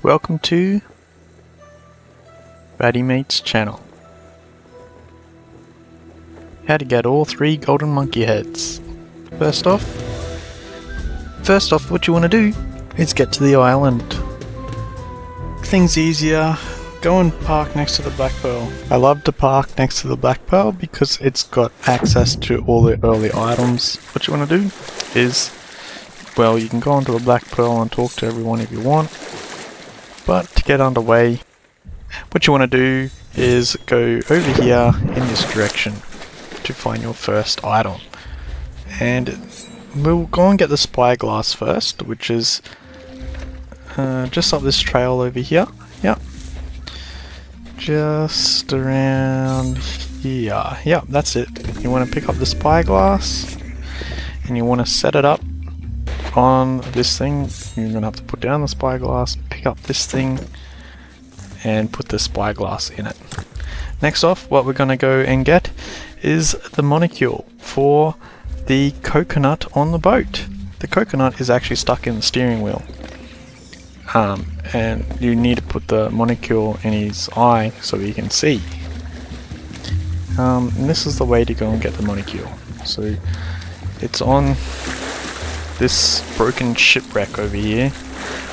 Welcome to Mate's channel. How to get all 3 golden monkey heads. First off, what you want to do is get to the island. Things easier, go and park next to the Black Pearl. I love to park next to the Black Pearl because it's got access to all the early items. What you want to do is, well, you can go onto the Black Pearl and talk to everyone if you want. But to get underway, what you want to do is go over here in this direction to find your first item. And we'll go and get the spyglass first, which is just up this trail over here. Yep. Just around here. Yep, that's it. You want to pick up the spyglass and you want to set it up on this thing. You're going to have to put down the spyglass, pick up this thing and put the spyglass in it. Next off, what we're going to go and get is the molecule for the coconut on the boat. The coconut is actually stuck in the steering wheel. And you need to put the molecule in his eye so he can see. And this is the way to go and get the molecule. So it's on this broken shipwreck over here.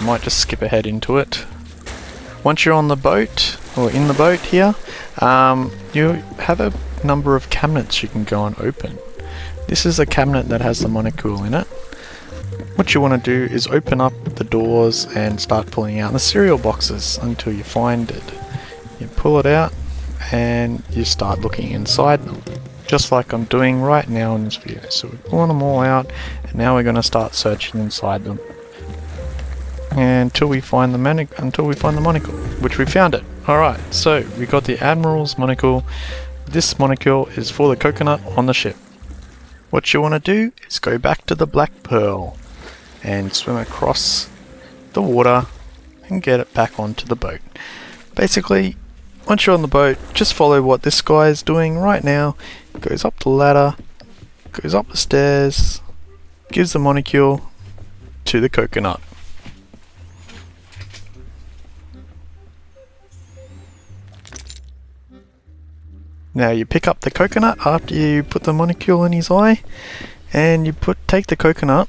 I might just skip ahead into it. Once you're on the boat, or in the boat here, you have a number of cabinets you can go and open. This is a cabinet that has the molecule in it. What you want to do is open up the doors and start pulling out the cereal boxes until you find it. You pull it out and you start looking inside them, just like I'm doing right now in this video. So we're pulling them all out and now we're going to start searching inside them until we find the monocle, which we found it. Alright, so we got the Admiral's monocle. This monocle is for the coconut on the ship. What you want to do is go back to the Black Pearl and swim across the water and get it back onto the boat. Basically, once you're on the boat, just follow what this guy is doing right now. Goes up the ladder, goes up the stairs, gives the molecule to the coconut. Now you pick up the coconut after you put the molecule in his eye, and you take the coconut,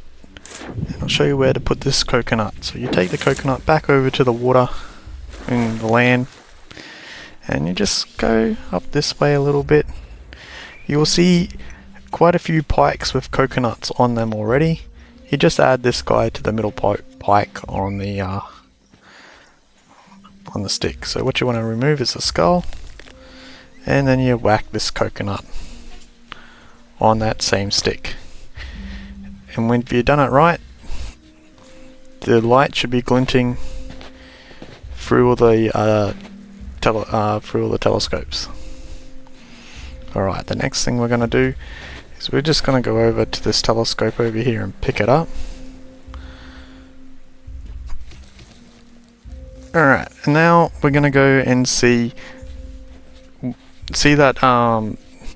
and I'll show you where to put this coconut. So you take the coconut back over to the water in the land, and you just go up this way a little bit. You will see quite a few pikes with coconuts on them already. You just add this guy to the middle pike on the stick. So what you want to remove is the skull, and then you whack this coconut on that same stick. And when you've done it right, the light should be glinting through all the telescopes. Alright, the next thing we're going to do is we're just going to go over to this telescope over here and pick it up. Alright, and now we're going to go and see that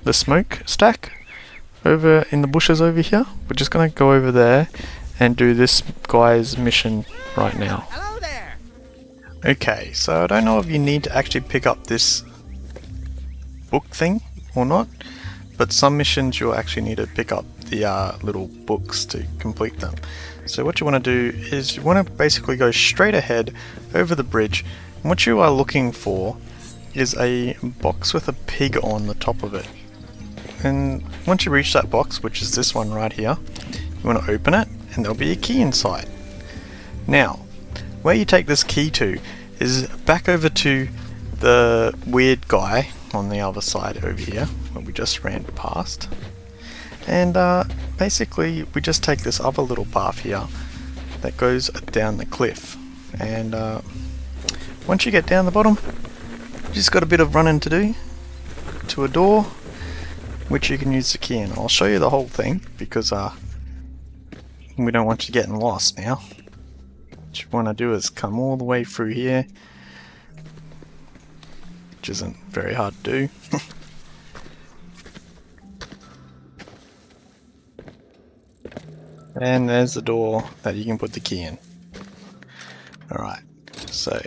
the smoke stack over in the bushes over here. We're just going to go over there and do this guy's mission right now. Hello there. Okay, so I don't know if you need to actually pick up this book thing or not, but some missions you'll actually need to pick up the little books to complete them. So what you want to do is you want to basically go straight ahead over the bridge, and what you are looking for is a box with a pig on the top of it. And once you reach that box, which is this one right here, you want to open it and there'll be a key inside. Now, where you take this key to is back over to the weird guy on the other side over here, where we just ran past. And basically we just take this other little path here that goes down the cliff. And once you get down the bottom, you just got a bit of running to do to a door, which you can use the key in. I'll show you the whole thing because we don't want you getting lost now. What you want to do is come all the way through here, which isn't very hard to do. And there's the door that you can put the key in. Alright, So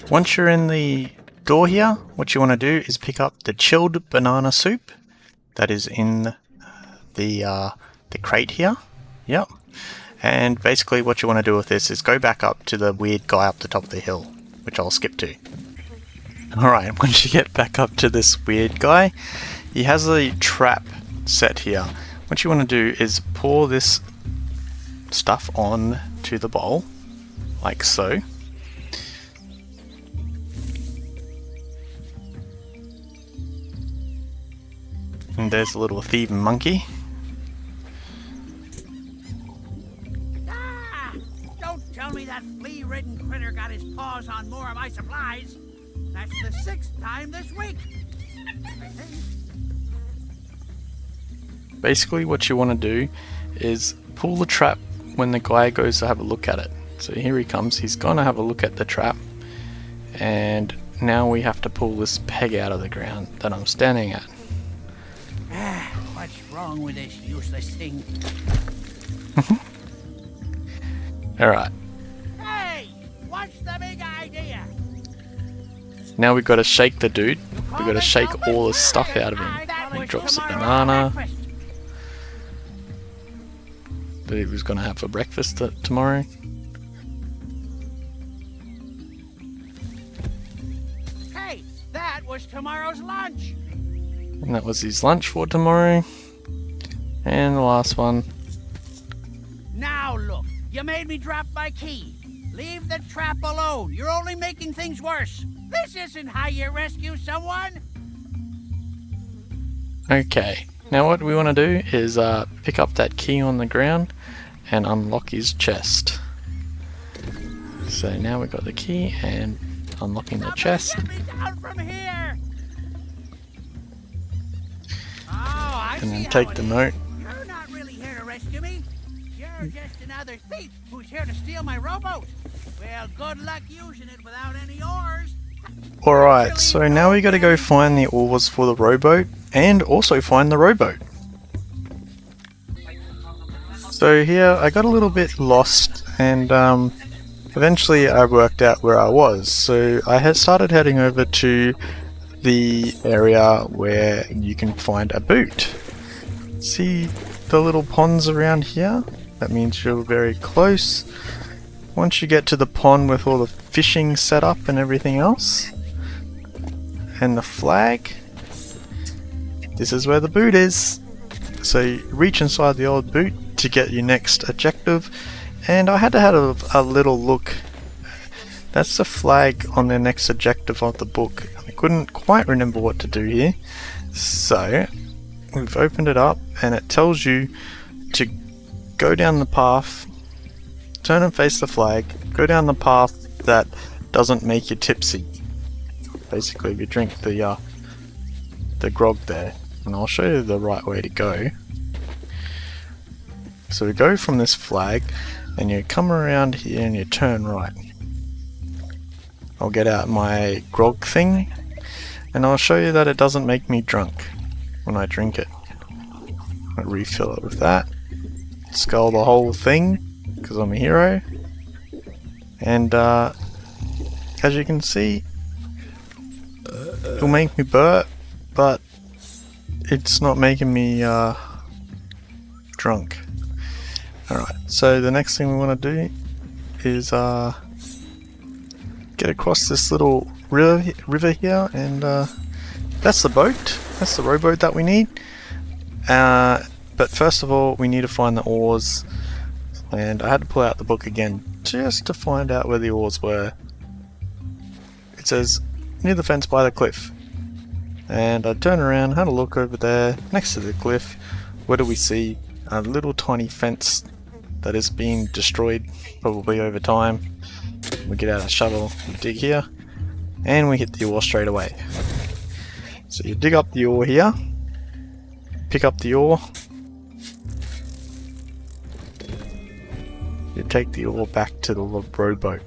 once you're in the door here, what you want to do is pick up the chilled banana soup that is in the crate here. Yep. And basically what you want to do with this is go back up to the weird guy up the top of the hill, which I'll skip to. Alright, once you get back up to this weird guy, he has a trap set here. What you want to do is pour this stuff on to the bowl, like so. And there's a little thieving monkey. Ah! Don't tell me that flea-ridden critter got his paws on more of my supplies. That's the 6th time this week. I think. Basically what you want to do is pull the trap when the guy goes to have a look at it. So here he comes, he's gonna have a look at the trap, and now we have to pull this peg out of the ground that I'm standing at. Ah, what's wrong with this useless thing? Alright, Hey, what's the big idea? now we've got to shake the dude. We've got to shake all the stuff out of him. He drops a banana that he was going to have for breakfast tomorrow. Hey, that was tomorrow's lunch. And that was his lunch for tomorrow. And the last one. Now look, you made me drop my key. Leave the trap alone. You're only making things worse. This isn't how you rescue someone. Okay, now what we want to do is pick up that key on the ground and unlock his chest. So now we've got the key and unlocking the chest. Get me down from here. Oh, I And see then how take it the is. note. You're not really here to rescue me. You're just another thief who's here to steal my rowboat. Well, good luck using it without any oars. Alright, so now we got to go find the oars for the rowboat and also find the rowboat. So here I got a little bit lost and eventually I worked out where I was. So I had started heading over to the area where you can find a boot. See the little ponds around here? That means you're very close. Once you get to the pond with all the fishing set up and everything else, and the flag, this is where the boot is. So you reach inside the old boot to get your next objective, and I had to have a little look. That's the flag on the next objective of the book. I couldn't quite remember what to do here, so we've opened it up and it tells you to go down the path, turn and face the flag, go down the path that doesn't make you tipsy. Basically, if you drink the grog there, and I'll show you the right way to go. So we go from this flag, and you come around here and you turn right. I'll get out my grog thing, and I'll show you that it doesn't make me drunk when I drink it. I refill it with that, scull the whole thing, because I'm a hero, and as you can see, it'll make me burp, but it's not making me drunk. Alright, so the next thing we want to do is get across this little river here, and that's the boat, that's the rowboat that we need. But first of all, we need to find the oars, and I had to pull out the book again just to find out where the oars were. It says near the fence by the cliff, and I turned around, had a look over there next to the cliff. What do we see? A little tiny fence that is being destroyed probably over time. We get out a shovel, we dig here, and we hit the oar straight away. So you dig up the oar here, pick up the oar, you take the oar back to the rowboat,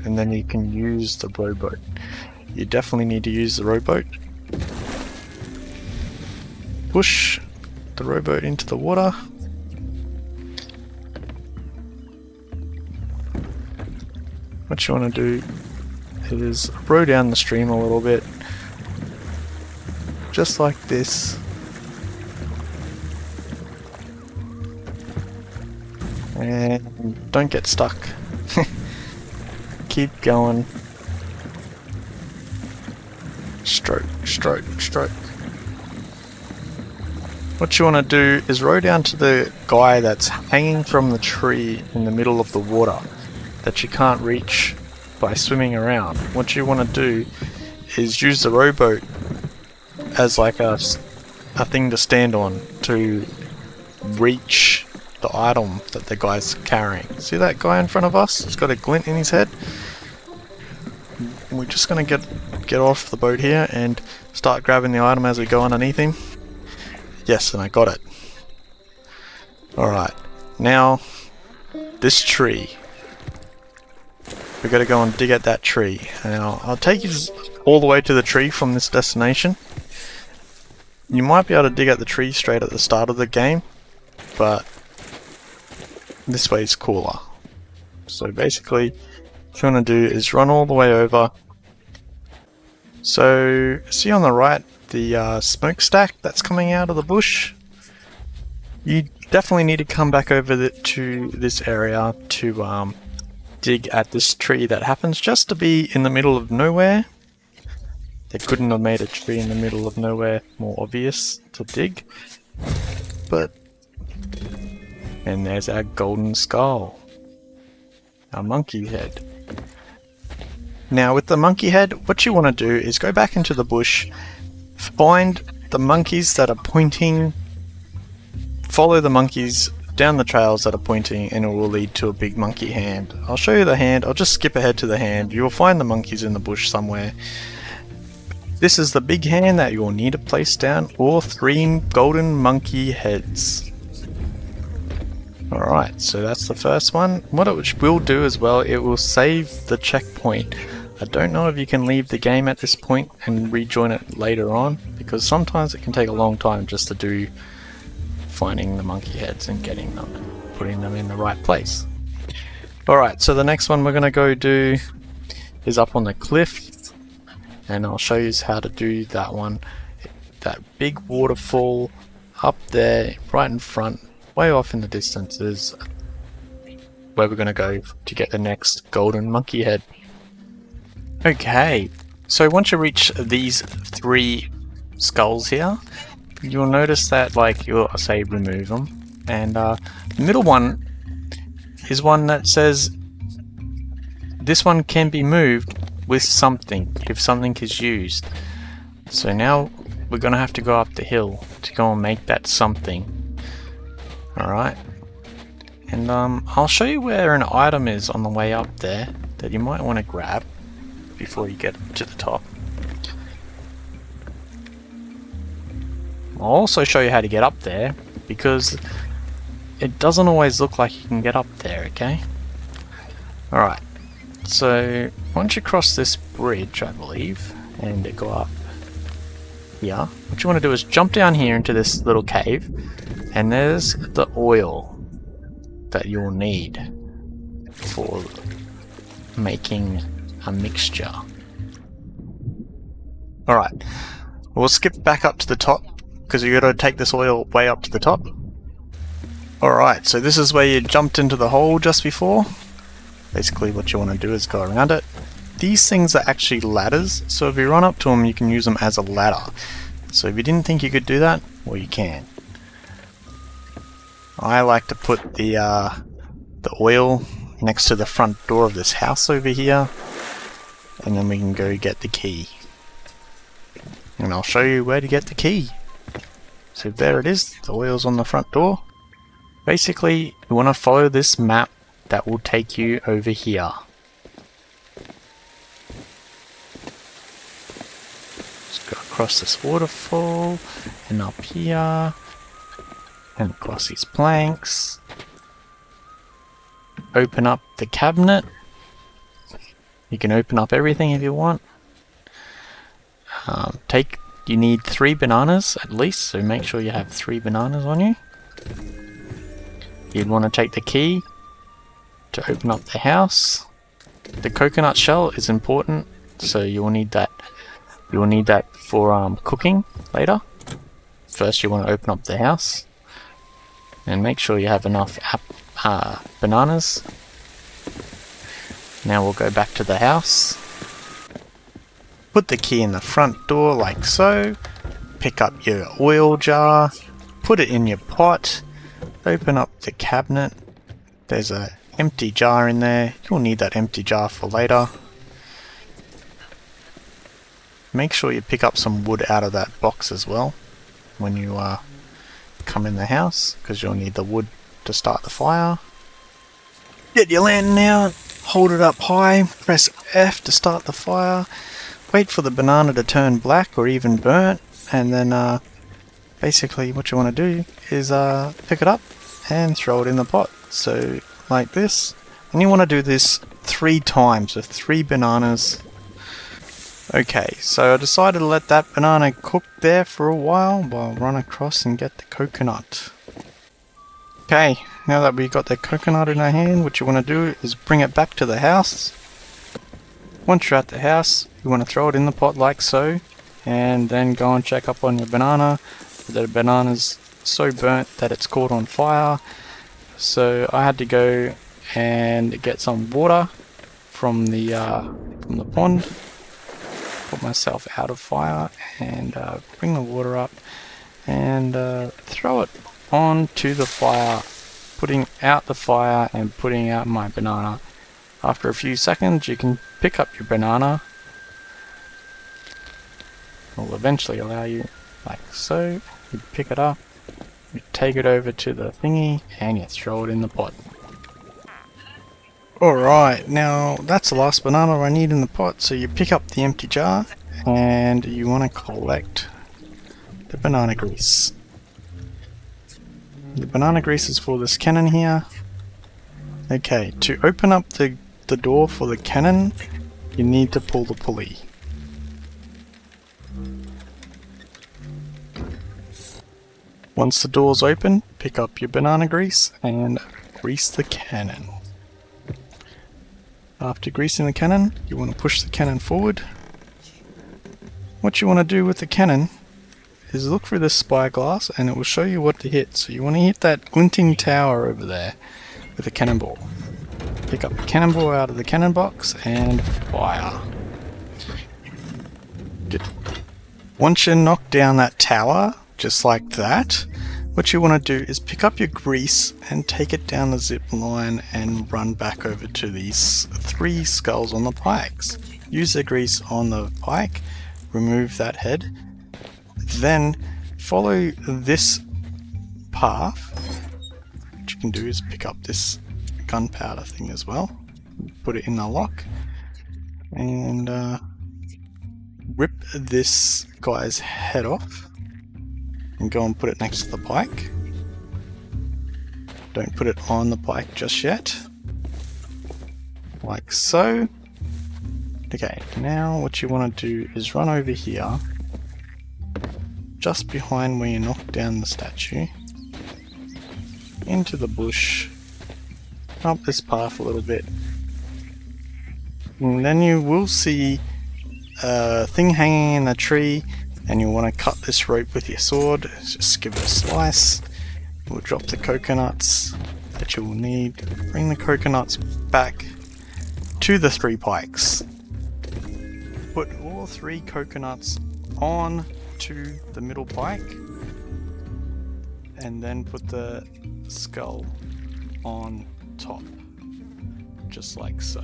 and then you can use the rowboat. You definitely need to use the rowboat. Push the rowboat into the water. what you want to do is row down the stream a little bit, just like this. And don't get stuck. Keep going. Stroke, stroke, stroke. What you want to do is row down to the guy that's hanging from the tree in the middle of the water that you can't reach by swimming around. What you want to do is use the rowboat as like a thing to stand on to reach the item that the guy's carrying. See that guy in front of us? He's got a glint in his head. We're just gonna get off the boat here and start grabbing the item as we go underneath him. Yes, and I got it. Alright, now this tree. We gotta go and dig at that tree. Now, I'll take you all the way to the tree from this destination. You might be able to dig at the tree straight at the start of the game, but this way is cooler. So basically, what you want to do is run all the way over. So, see on the right the smokestack that's coming out of the bush? You definitely need to come back over to this area to dig at this tree that happens just to be in the middle of nowhere. They couldn't have made a tree in the middle of nowhere more obvious to dig. But... and there's our golden skull. Our monkey head. Now with the monkey head, what you want to do is go back into the bush, find the monkeys that are pointing, follow the monkeys down the trails that are pointing, and it will lead to a big monkey hand. I'll show you the hand, I'll just skip ahead to the hand. You will find the monkeys in the bush somewhere. This is the big hand that you will need to place down all 3 golden monkey heads. Alright, so that's the first one. What it will do as well, it will save the checkpoint. I don't know if you can leave the game at this point and rejoin it later on, because sometimes it can take a long time just to do finding the monkey heads and getting them, putting them in the right place. Alright, so the next one we're going to go do is up on the cliff, and I'll show you how to do that one. That big waterfall up there, right in front, way off in the distance is where we're going to go to get the next golden monkey head. Okay, so once you reach these 3 skulls here, you'll notice that, like, you'll say remove them, and the middle one is one that says this one can be moved with something, if something is used. So now we're going to have to go up the hill to go and make that something. Alright, and I'll show you where an item is on the way up there that you might want to grab before you get to the top. I'll also show you how to get up there, because it doesn't always look like you can get up there, okay? Alright, so once you cross this bridge, I believe, and go up here, what you want to do is jump down here into this little cave, and there's the oil that you'll need for making a mixture. Alright, we'll skip back up to the top, because you gotta take this oil way up to the top. Alright, so this is where you jumped into the hole just before. Basically what you want to do is go around it. These things are actually ladders, so if you run up to them you can use them as a ladder. So if you didn't think you could do that, well, you can. I like to put the oil next to the front door of this house over here, and then we can go get the key. And I'll show you where to get the key. So there it is, the oil's on the front door. Basically, you want to follow this map that will take you over here. Just go across this waterfall, and up here, and across these planks. Open up the cabinet. You can open up everything if you want. You need 3 bananas at least, so make sure you have 3 bananas on you. You'd want to take the key to open up the house. The coconut shell is important, so you will need that. You will need that for cooking later. First, you want to open up the house and make sure you have enough bananas. Now we'll go back to the house. Put the key in the front door like so. Pick up your oil jar. Put it in your pot. Open up the cabinet. There's an empty jar in there. You'll need that empty jar for later. Make sure you pick up some wood out of that box as well when you come in the house, because you'll need the wood to start the fire. Get your lantern out, hold it up high, press F to start the fire, wait for the banana to turn black or even burnt, and then basically what you want to do is pick it up and throw it in the pot. So like this, and you want to do this 3 times with 3 bananas. Okay, so I decided to let that banana cook there for a while I'll run across and get the coconut. Okay, now that we've got the coconut in our hand, what you want to do is bring it back to the house. Once you're at the house, you want to throw it in the pot like so, and then go and check up on your banana. The banana's so burnt that it's caught on fire, so I had to go and get some water from the pond. Put myself out of fire and bring the water up and throw it onto the fire, putting out the fire and putting out my banana. After a few seconds you can pick up your banana. It will eventually allow you, like so. You pick it up, you take it over to the thingy and you throw it in the pot. Alright, now that's the last banana I need in the pot, so you pick up the empty jar and you want to collect the banana grease. The banana grease is for this cannon here. Okay, to open up the door for the cannon, you need to pull the pulley. Once the door's open, pick up your banana grease and grease the cannon. After greasing the cannon, you want to push the cannon forward. What you want to do with the cannon is look through the spyglass and it will show you what to hit. So you want to hit that glinting tower over there with a cannonball. Pick up the cannonball out of the cannon box and fire. Once you knock down that tower, just like that, what you want to do is pick up your grease and take it down the zip line and run back over to these 3 skulls on the pikes. Use the grease on the pike, remove that head, then follow this path. What you can do is pick up this gunpowder thing as well, put it in the lock, and rip this guy's head off. And go and put it next to the pike. Don't put it on the pike just yet. Like so. Okay, now what you want to do is run over here, just behind where you knocked down the statue, into the bush, up this path a little bit, and then you will see a thing hanging in a tree. And you want to cut this rope with your sword. Just give it a slice. We'll drop the coconuts that you will need. Bring the coconuts back to the 3 pikes. Put all 3 coconuts on to the middle pike. And then put the skull on top. Just like so.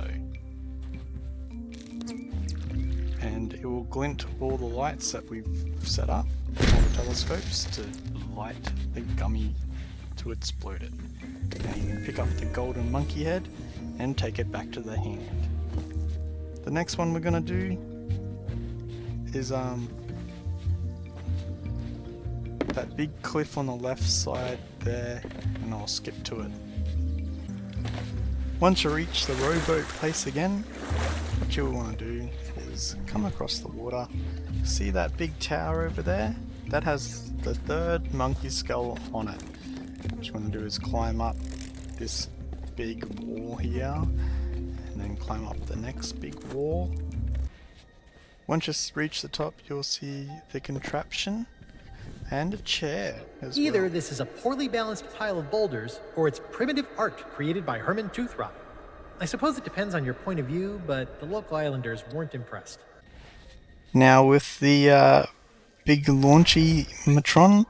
And it will glint all the lights that we've set up, all the telescopes, to light the gummy to explode it. And you can pick up the golden monkey head and take it back to the hand. The next one we're going to do is that big cliff on the left side there, and I'll skip to it. Once you reach the rowboat place again, what you'll want to do is come across the water. See that big tower over there? That has the 3rd monkey skull on it. What you want to do is climb up this big wall here, and and then climb up the next big wall. Once you reach the top, you'll see the contraption and a chair as Either well. this is a poorly balanced pile of boulders, or it's primitive art created by Herman Toothrot. I suppose it depends on your point of view, but the local islanders weren't impressed. Now with the big launchy matron,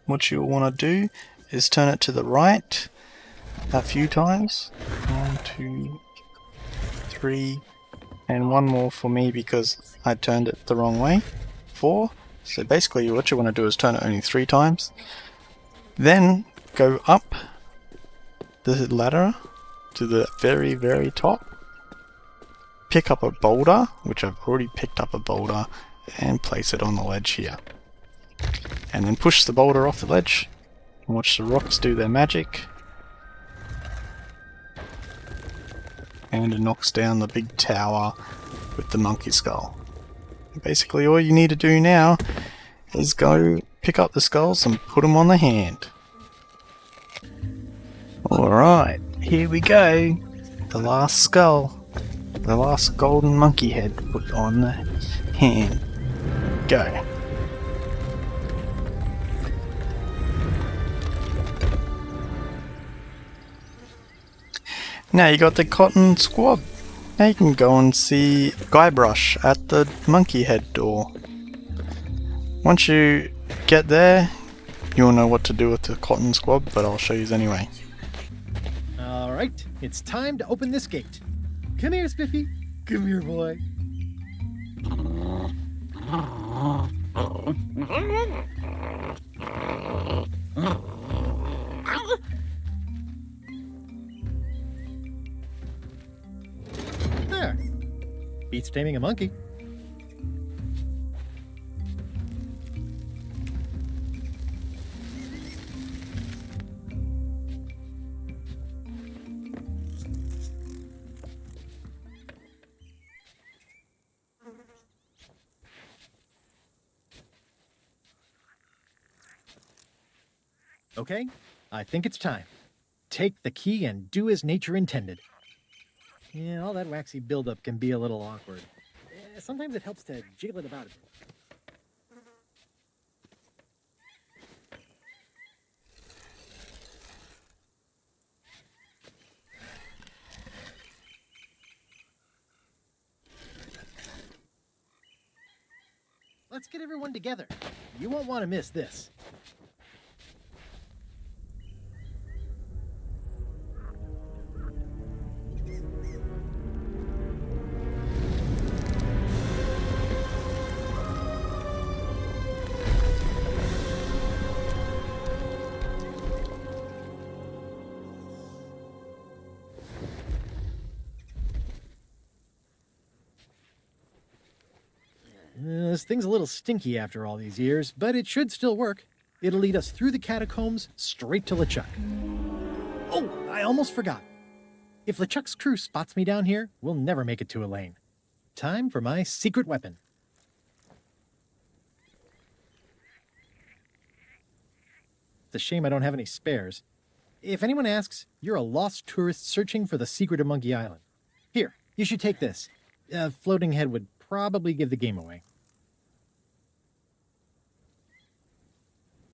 what you'll want to do is turn it to the right a few times. 1, 2, 3, and one more for me because I turned it the wrong way. 4. So basically what you want to do is turn it only 3 times. Then go up the ladder to the very, very top. Pick up a boulder, which I've already picked up a boulder, and place it on the ledge here. And then push the boulder off the ledge. And watch the rocks do their magic. And it knocks down the big tower with the monkey skull. Basically all you need to do now is go pick up the skulls and put them on the hand. Alright, here we go. The last skull. The last golden monkey head put on the hand. Go. Now you got the cotton squab. Now you can go and see Guybrush at the monkey head door. Once you get there, you'll know what to do with the cotton squab, but I'll show you anyway. Alright, it's time to open this gate. Come here, Spiffy. Come here, boy. There. Beats taming a monkey. Okay, I think it's time. Take the key and do as nature intended. Yeah, all that waxy buildup can be a little awkward. Sometimes it helps to jiggle it about a bit. Let's get everyone together. You won't want to miss this. This thing's a little stinky after all these years, but it should still work. It'll lead us through the catacombs straight to LeChuck. Oh, I almost forgot. If LeChuck's crew spots me down here, we'll never make it to Elaine. Time for my secret weapon. It's a shame I don't have any spares. If anyone asks, you're a lost tourist searching for the secret of Monkey Island. Here, you should take this. A floating head would probably give the game away.